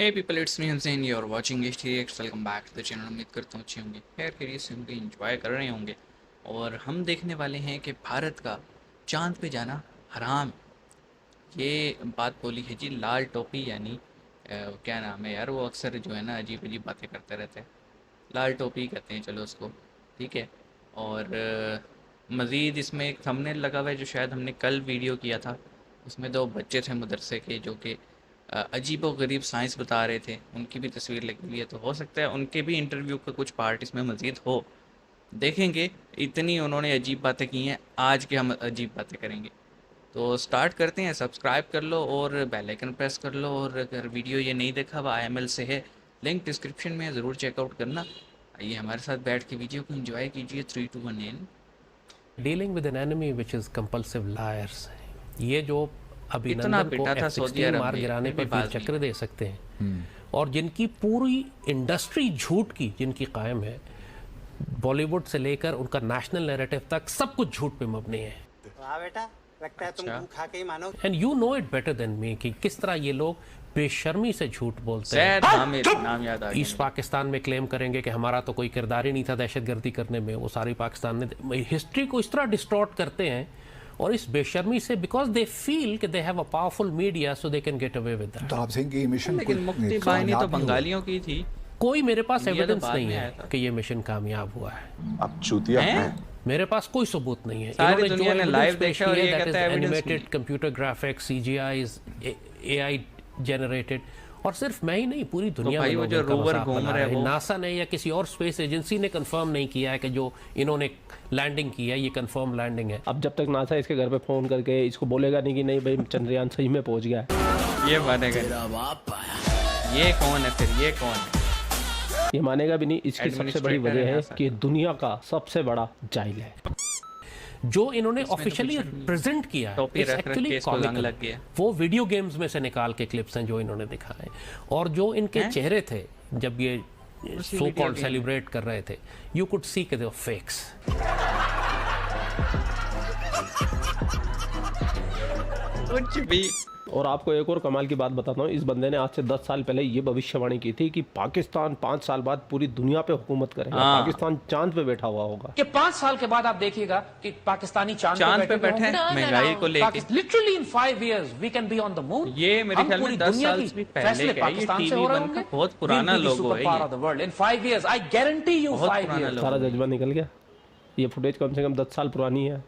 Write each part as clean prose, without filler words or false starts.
Hey people, it's me Hussein. You're watching HTX. Welcome back to the channel. उम्मीद करता हूँ अच्छे होंगे, खैर खैरियत से होंगे, एंजॉय कर रहे होंगे। और हम देखने वाले हैं कि भारत का चांद पे जाना हराम। ये बात बोली है जी लाल टोपी, यानी क्या नाम है यार, वो अक्सर जो है ना अजीब अजीब बातें करते रहते हैं। लाल टोपी कहते हैं चलो उसको, ठीक है। और मज़ीद इसमें एक थंबनेल लगा हुआ है जो शायद हमने कल वीडियो किया था। उसमें दो बच्चे थे मदरसे के जो कि अजीब व गरीब साइंस बता रहे थे, उनकी भी तस्वीर लगी हुई है, तो हो सकता है उनके भी इंटरव्यू का कुछ पार्ट इसमें मज़ीद हो। देखेंगे, इतनी उन्होंने अजीब बातें की हैं, आज के हम अजीब बातें करेंगे। तो स्टार्ट करते हैं। सब्सक्राइब कर लो और बेल आइकन प्रेस कर लो, और अगर वीडियो ये नहीं देखा हुआ IML से है, लिंक डिस्क्रिप्शन में ज़रूर चेकआउट करना। आइए हमारे साथ बैठ के वीडियो को एंजॉय कीजिए। 3 2 1 एन। Dealing with an enemy which is compulsive liars. ये जो इतना अभिनंदन को पिटा था सऊदी F-16 अरब मार में, गिराने फिर भी पर वीर बाज चक्र दे सकते हैं, और जिनकी पूरी इंडस्ट्री झूठ की जिनकी कायम है, बॉलीवुड से लेकर उनका नेशनल नैरेटिव तक सब कुछ झूठ पे मबनी है। वाह बेटा, लगता है तुम खा के ही मानो। And you know it better than me कि किस तरह ये लोग बेशर्मी से झूठ बोलते हैं। सैद हामिद नाम याद आ गया। ईस्ट पाकिस्तान में क्लेम करेंगे कि हमारा तो कोई किरदार ही नहीं था दहशतगर्दी करने में, वो सारी पाकिस्तान ने हिस्ट्री को इस तरह डिस्टॉर्ट करते हैं, और इस बेशर्मी से बिकॉज दे फील कि they have a powerful media so they can get away with that. तो आप कहेंगे ये मिशन लेकिन मुफ्ती बाहिनी तो बंगालियों की थी। कोई मेरे पास इंडिया तो एविडेंस बाद नहीं में है आया था। कि ये मिशन कामयाब हुआ है। आप चूतिया हैं। मेरे पास कोई सबूत नहीं है। सारी इन्होंने दुनिया जो ने evidence live पेश देखा और किया ये that कहता is है evidence animated, computer graphics, CGIs, AI generated, और सिर्फ मैं ही नहीं, पूरी दुनिया भाई में वो लोग जो इनका rover मजाक घूम बना रहा है रहे हैं। वो- नासा ने या किसी और स्पेस एजेंसी ने कंफर्म नहीं किया है कि जो इन्होंने लैंडिंग की है ये कंफर्म लैंडिंग है। अब जब तक नासा इसके घर पे फोन करके इसको बोलेगा नहीं कि नहीं भाई चंद्रयान सही में पहुंच गया है, ये मानेगा। ये कौन है फिर, ये कौन है? ये मानेगा भी नहीं। इसकी सबसे बड़ी Administrator वजह है है नासा। कि दुनिया का सबसे बड़ा जाइल है। जो इन्होंने इसमें तो ऑफिशियली कुछ नहीं। प्रेजेंट किया है, टोपी it's रख रख actually के इसको जंग comical। लग गया। वो वीडियो गेम्स में से निकाल के क्लिप्स हैं जो इन्होंने दिखाए, और जो इनके हैं? चेहरे थे जब ये उसी सो वीडियो कॉल्ड गेम में। सेलिब्रेट कर रहे थे, यू कुड सी के दे वर फेक्स। कुछ भी। और आपको एक और कमाल की बात बताता हूँ, इस बंदे ने आज से 10 साल पहले ये भविष्यवाणी की थी कि पाकिस्तान 5 साल बाद पूरी दुनिया पे हुकूमत करेगा। हाँ। पाकिस्तान चांद पे बैठा हुआ होगा। कि 5 साल के बाद आप देखिएगा कि पाकिस्तानी चांद पे बैठे हैं, महंगाई को लेके। Literally in 5 years we can be on the moon. ये मेरे ख्याल में 10 साल से भी पहले का है। ये टीवी बनकर बहुत पुराना लोगो है ये। इन 5 years आई गारंटी यू बहुत 5 पुराना years। सारा जज्बा निकल गया। ये फुटेज कम से कम 10 साल पुरानी है।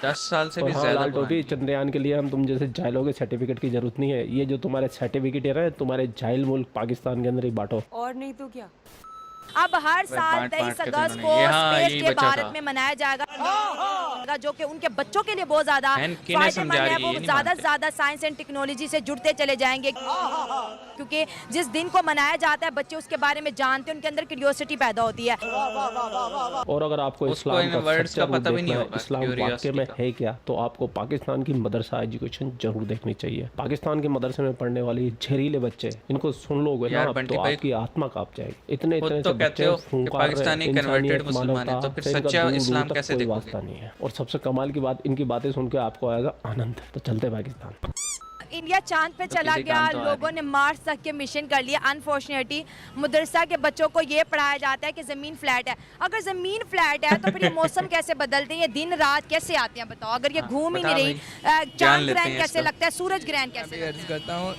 10 साल से और भी हाँ, ज्यादा लाल टोपी, पुरानी। चंद्रयान के लिए हम तुम जैसे जाइलों के सर्टिफिकेट की जरूरत नहीं है। ये जो तुम्हारे सर्टिफिकेट है ना, तुम्हारे जाइल मुल्क पाकिस्तान के अंदर ही बांटो। और नहीं तो क्या। अब हर साल बांट 23 के तो अगस्त को इन्होंने- हाँ, स्पेस यही डे बचा भारत था। में मनाया जाएगा, जो कि उनके बच्चों के लिए बहुत ज्यादा बहन, किन्हें फायदेमंद समझा है। रही है, वो ये नहीं ज्यादा से मानते। ज्यादा साइंस एंड टेक्नोलॉजी से जुड़ते चले जाएंगे, क्योंकि जिस दिन को मनाया जाता है बच्चे उसके बारे में जानते हैं, उनके अंदर क्यूरियोसिटी पैदा होती है। और अगर आपको उसको इस्लाम इन का वर्ड्स सच्चा का रूप पता भी नहीं देखना है, होगा, इस्लाम वाकई curiosity में का। है क्या, तो आपको पाकिस्तान की मदरसा एजुकेशन जरूर देखनी चाहिए। पाकिस्तान के मदरसे में पढ़ने वाली जहरीले बच्चे, इनको सुन लोगे यार ना बंटी तो भाई, आपकी आत्मा कांप जाएगी। इतने खुद इतने तो से कहते बच्चे हो कि फूंकार पाकिस्तानी रहे, converted इंसानियत, मुसलमान है, मानवता, तो फिर से इनका सच्चा दूर दूर इस्लाम तक कैसे कोई देखोगे? वास्ता नहीं है। और सबसे कमाल की बात, इनकी बातें सुन के आपको आएगा आनंद। तो चलते पाकिस्तान। इंडिया चांद पे चला किसी गया, काम तो आ लोगों ने मार्स तक के मिशन कर लिए। अनफॉर्चुनेटली मदरसा के बच्चों को ये पढ़ाया जाता है कि ज़मीन फ्लैट है। अगर ज़मीन फ्लैट है तो फिर ये मौसम कैसे बदलते हैं, ये दिन रात कैसे आते हैं बताओ। अगर ये घूम ही बता नहीं रही, जान चांद लेते ग्रहण हैं कैसे इसको। लगता है, सूरज ग्रहण कैसे लगता है? अर्ज करता हूँ,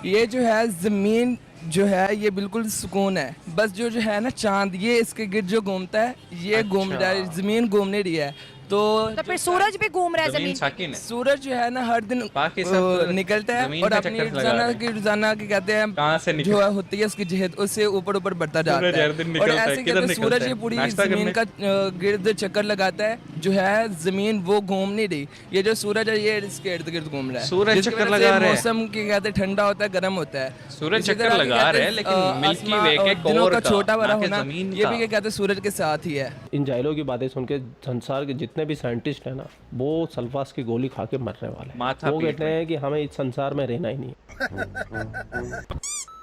ये जो है ज़मीन जो है ये बिल्कुल सुकून है। बस जो है ना चांद, ये इसके गिर्द जो घूमता है, ये घूम रहा है, ज़मीन घूम नहीं रही है। तो फिर सूरज भी घूम रहा है जमीन ज़मीन पे। साकिन है। सूरज जो है ना हर दिन बाकी सब निकलता है जमीन और पे अपनी चक्कर लगा रहे हैं। रोजाना की कहते कहाँ से हैं निकल- जो है होती है उसकी जहद, उससे ऊपर ऊपर बढ़ता जाता सूरज हर दिन है। और निकलता है, ऐसे किधर कहते हैं निकलता सूरज है? ये पूरी नाश्ता जमीन करने? का गिर्द चक्कर लगाता है, जो है जमीन वो घूम नहीं रही। ये जो सूरज है ये इसके इर्द गिर्द घूम रहा है। सूरज जिसकी चक्कर वजह से लगा रहा है। मौसम की कहते हैं ठंडा होता है, गर्म होता है। सूरज इसी चक्कर तरह की लगा कहते रहा है, हैं, लेकिन मिल्की आसमां वे के और दिनों कोर का का, छोटा बड़ा ना कि होना, जमीन ये का। भी क्या कहते हैं सूरज के साथ ही है। इन जाइलों की बातें सुन के संसार के जितने भी साइंटिस्ट हैं ना, वो सल्फास की गोली खा के मरने वाले हैं। माथा वो पीट कहते हैं कि हमें इस संसार में रहना ही नहीं है।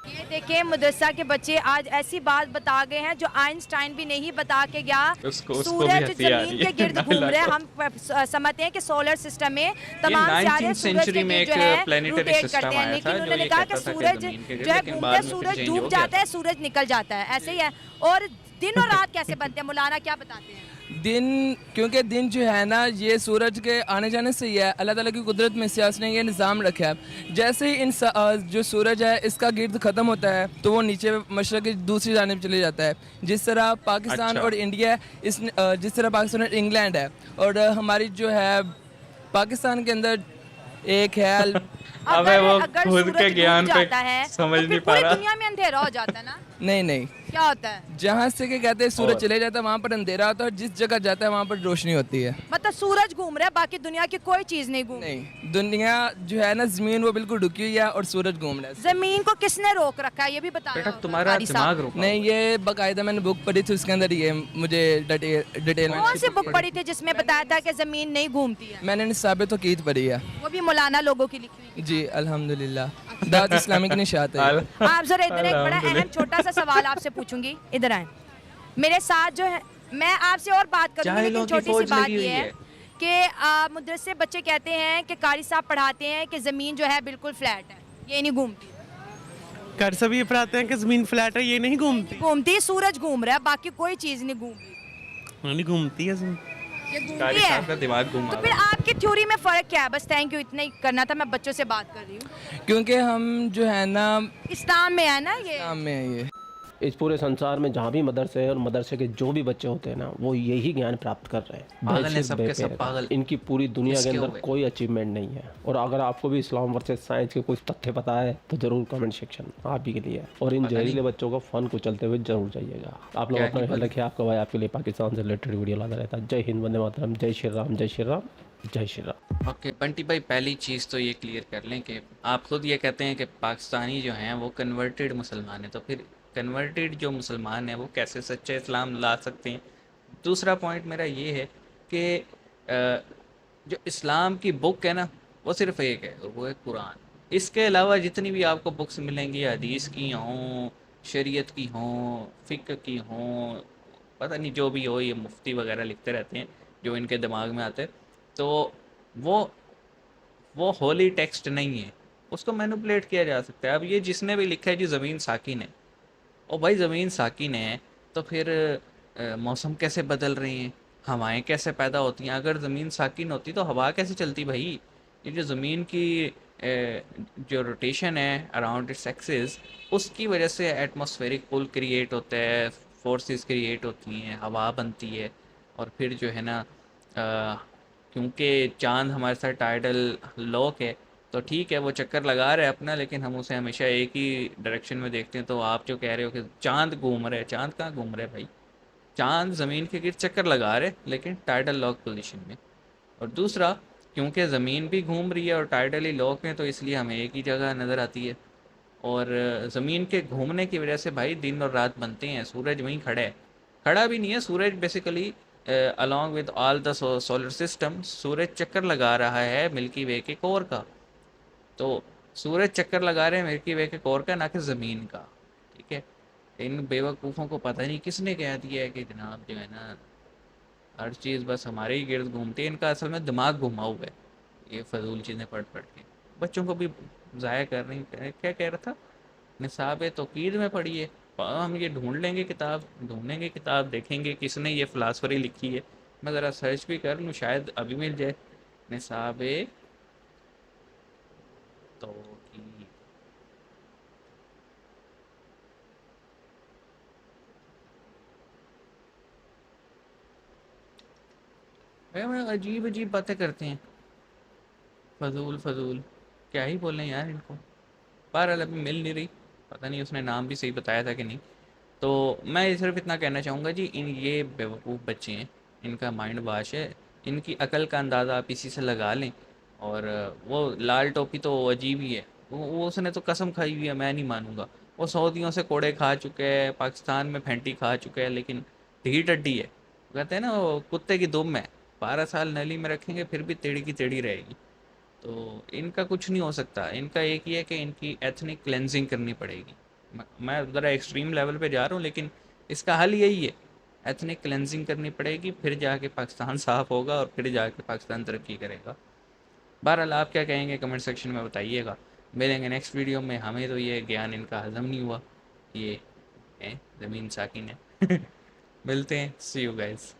ये देखिए मदरसा के बच्चे आज ऐसी बात बता गए हैं जो आइंस्टाइन भी नहीं बता के गया। उसको भी सूरज हंसी आ रही जमीन है। के गिर्द घूम रहे हैं। हम समझते हैं कि सोलर सिस्टम में तमाम सारे 19th सूरज सेंचुरी के में गिर्द एक जो है प्लेनेटरी रोटेट सिस्टम करते हैं, आया लेकिन था जो उन्होंने ये कहा कहता कि था कि सूरज जमीन के गिर्द, जो है लेकिन घूमता बाद है, में फिर सूरज चेंज हो डूब गया जाता है, सूरज निकल जाता है, ऐसे ही है। और दिन और रात कैसे बनते हैं मौलाना, क्या बताते हैं? दिन, क्योंकि दिन जो है ना ये सूरज के आने जाने से ही है। अल्लाह ताला की कुदरत में से उसने ये निज़ाम रखा है। जैसे ही जो सूरज है इसका गिर्द ख़त्म होता है तो वो नीचे मशरक़ की दूसरी जानिब चले जाता है। जिस तरह पाकिस्तान अच्छा। और इंडिया जिस तरह पाकिस्तान और इंग्लैंड है, और हमारी जो है पाकिस्तान के अंदर एक है अबे वो अगर खुद सूरज के डूब ज्ञान पे जाता है समझ तो नहीं फिर पा पूरी रहा। दुनिया में अंधेरा हो जाता है ना, नहीं नहीं, क्या होता है? जहाँ से के कहते हैं सूरज और? चले जाता है वहाँ पर अंधेरा होता है, और जिस जगह जाता है वहाँ पर रोशनी होती है। मतलब सूरज घूम रहा है, बाकी दुनिया की कोई चीज नहीं घूम रही। नहीं, दुनिया जो है ना ज़मीन वो बिल्कुल रुकी हुई है और सूरज घूम रहा है। जमीन को किसने रोक रखा है ये भी बताया बेटा होगा तुम्हारा कारी साहब। दिमाग रुका नहीं, ये बाकायदा मैंने बुक पढ़ी थी, उसके अंदर ये मुझे डिटेल में कौन सी बुक पढ़ी थी जिसमें बताया था कि जमीन नहीं घूमती है? मैंने निसाब तौक़ीद पढ़ी है। वो भी मौलाना लोगों की लिखी हुई जी अल्हम्दुलिल्लाह, दावत इस्लामिक निशात है। किताब। आप जरा इधर एक बड़ा अहम छोटा सा सवाल आपसे पूछूंगी, इधर आए मेरे साथ जो है। मैं आपसे और बात करूंगी, जाहिलों लेकिन की छोटी सी फौज बात लगी हुई ये है है। कि मदरसे बच्चे कहते हैं कि कारी साहब पढ़ाते हैं कि जमीन जो है बिल्कुल फ्लैट है, ये नहीं घूमती। कर सब ये पढ़ाते हैं कि जमीन फ्लैट है, ये नहीं घूमती। घूमती सूरज घूम रहा है, बाकी कोई चीज नहीं घूम रही। नहीं घूमती है जमीन। ये घूमती कारी है। साहब का दिमाग घुमा तो फिर आपकी थ्योरी में फर्क क्या है? बस थैंक यू, इतना ही करना था, मैं बच्चों से बात कर रही हूँ। क्योंकि हम जो है ना इस्लाम में है ना ये। इस्लाम में है ये। इस पूरे संसार में जहाँ भी मदरसे हैं और मदरसे के जो भी बच्चे होते हैं ना, वो यही ज्ञान प्राप्त कर रहे हैं। पागल हैं दहशत सबके सब बेपैर। पागल। इनकी पूरी दुनिया के किसके अंदर हुए? कोई अचीवमेंट नहीं है। और अगर आपको भी इस्लाम वर्सेस साइंस के कुछ तथ्य पता है तो जरूर कमेंट सेक्शन आप ही के लिए है। और इन जहरीले बच्चों को फन को चलते हुए जरूर जाइएगा। आप लोग क्या अपना ही ख्याल रखिए। आपका भाई आपके लिए पाकिस्तान से रिलेटेड वीडियो लाता रहता है। जय हिंद, वंदे मातरम, जय श्री राम, जय श्री राम, जय श्री राम। ओके बंटी भाई, पहली चीज़ तो ये क्लियर कर लें कि आप खुद ये कहते हैं कि पाकिस्तानी जो हैं वो कन्वर्टेड मुसलमान हैं, तो फिर कन्वर्टेड जो मुसलमान हैं वो कैसे सच्चा इस्लाम ला सकते हैं? दूसरा पॉइंट मेरा ये है कि जो इस्लाम की बुक है ना वो सिर्फ एक है, और वो है कुरान। इसके अलावा जितनी भी आपको बुक्स मिलेंगी, हदीस की हों, शरीयत की हों, फ़िक़्ह की हों, पता नहीं जो भी हो, ये मुफ्ती वगैरह लिखते रहते हैं जो इनके दिमाग में आते हैं, तो वो होली टेक्स्ट नहीं है, उसको मैनिपुलेट किया जा सकता है। अब ये जिसने भी लिखा है जी ज़मीन साकिन है, और भाई ज़मीन साकिन है तो फिर मौसम कैसे बदल रहे हैं, हवाएं कैसे पैदा होती हैं? अगर ज़मीन साकिन होती तो हवा कैसे चलती भाई? ये जो ज़मीन की जो रोटेशन है अराउंड इट्स एक्सिस, उसकी वजह से एटमॉस्फेरिक पुल क्रिएट होता है, फोर्सेस क्रिएट होती हैं, हवा बनती है, और फिर जो है ना क्योंकि चांद हमारे साथ टाइडल लॉक है तो ठीक है वो चक्कर लगा रहा है अपना, लेकिन हम उसे हमेशा एक ही डायरेक्शन में देखते हैं। तो आप जो कह रहे हो कि चांद घूम रहा है, चांद कहाँ घूम रहा है भाई? चांद ज़मीन के गिर्द चक्कर लगा रहे लेकिन टाइडल लॉक पोजीशन में। और दूसरा, क्योंकि ज़मीन भी घूम रही है और टाइडली लॉक में, तो इसलिए हमें एक ही जगह नज़र आती है। और ज़मीन के घूमने की वजह से भाई दिन और रात बनते हैं। सूरज वहीं खड़ा है, खड़ा भी नहीं है सूरज, basically along with all the solar system सूरज चक्कर लगा रहा है मिल्की वे के कोर का। तो सूरज चक्कर लगा रहे हैं मिल्की वे के कोर का, ना कि ज़मीन का। ठीक है, इन बेवकूफ़ों को पता नहीं किसने कह दिया है कि जनाब जो है ना हर चीज़ बस हमारे ही गिर्द घूमती है। इनका असल में दिमाग घुमा हुआ है, ये फजूल चीज़ें पढ़ के बच्चों को भी ज़ाया कर रही। क्या कह रहा था? निसाब तौक़ीद में पढ़िए। हम ये ढूंढेंगे किताब, देखेंगे किसने ये फ़िलासफ़री लिखी है। मैं ज़रा सर्च भी कर लूँ, शायद अभी मिल जाए। निसाब तौक़ीद, अजीब अजीब बातें करते हैं, फजूल क्या ही बोलें यार इनको। बहरहाल अभी मिल नहीं रही, पता नहीं उसने नाम भी सही बताया था कि नहीं। तो मैं सिर्फ इतना कहना चाहूँगा जी, ये बेवकूफ़ बच्चे हैं, इनका माइंड वाश है, इनकी अकल का अंदाज़ा आप इसी से लगा लें। और वो लाल टोपी तो अजीब ही है, वो उसने तो कसम खाई हुई है, मैं नहीं मानूंगा। वो सऊदियों से कोड़े खा चुके हैं, पाकिस्तान में फेंटी खा चुके हैं, लेकिन ढीठ हड्डी है। कहते हैं ना वो कुत्ते की दुम है, 12 साल नली में रखेंगे फिर भी टेढ़ी की टेढ़ी रहेगी। तो इनका कुछ नहीं हो सकता। इनका एक ही है कि इनकी एथनिक क्लेंजिंग करनी पड़ेगी। मैं ज़रा एक्सट्रीम लेवल पे जा रहा हूँ, लेकिन इसका हल यही है, एथनिक क्लेंजिंग करनी पड़ेगी, फिर जाके पाकिस्तान साफ़ होगा और फिर जाके पाकिस्तान तरक्की करेगा। बहरहाल आप क्या कहेंगे कमेंट सेक्शन में बताइएगा। मिलेंगे नेक्स्ट वीडियो में। हमें तो ये ज्ञान इनका हजम नहीं हुआ, ये ज़मीन साकिन है। मिलते हैं, सी यू गाइस।